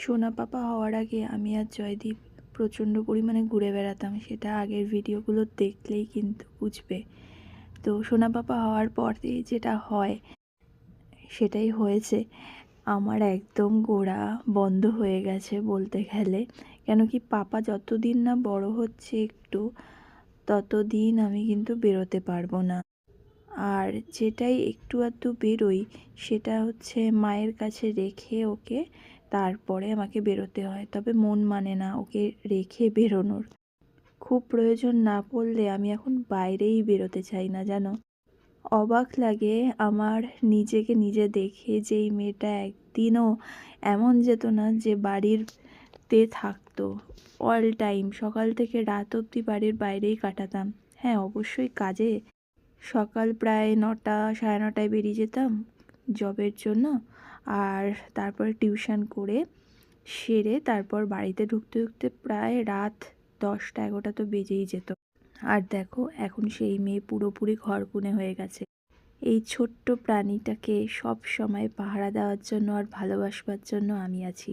সোনা পাপা হওয়ার আগে আমি আর জয়দীপ প্রচণ্ড পরিমাণে ঘুরে বেড়াতাম, সেটা আগের ভিডিওগুলো দেখলেই কিন্তু বুঝবে। তো সোনা পাপা হওয়ার পরে যেটা হয় সেটাই হয়েছে। আমার একদম ঘোরা বন্ধ হয়ে গেছে বলতে গেলে। কেন কি পাপা যতদিন না বড় হচ্ছে একটু, ততদিন আমি কিন্তু বেরোতে পারবো না। আর যেটাই একটু আধটু বেরোই সেটা হচ্ছে মায়ের কাছে রেখে ওকে, তারপরে আমাকে বেরোতে হয়। তবে মন মানে না ওকে রেখে বেরোনোর। খুব প্রয়োজন না পড়লে আমি এখন বাইরেই বেরোতে চাই না, জানো। অবাক লাগে আমার নিজেকে নিজে দেখে যে এই মেয়েটা একদিনও এমন যেত না যে বাড়িতে থাকতো। অল টাইম সকাল থেকে রাত অবধি বাড়ির বাইরেই কাটাতাম। হ্যাঁ, অবশ্যই কাজে সকাল প্রায় 9টা 9:30টায় বেরিয়ে যেতাম জবের জন্য, আর তারপরে টিউশন করে সেরে তারপর বাড়িতে ঢুকতে ঢুকতে প্রায় রাত 10টা 11টা তো বেজেই যেত। আর দেখো এখন সেই মেয়ে পুরোপুরি ঘরকুনে হয়ে গেছে। এই ছোট্ট প্রাণীটাকে সব সময় পাহারা দেওয়ার জন্য আর ভালোবাসবার জন্য আমি আছি।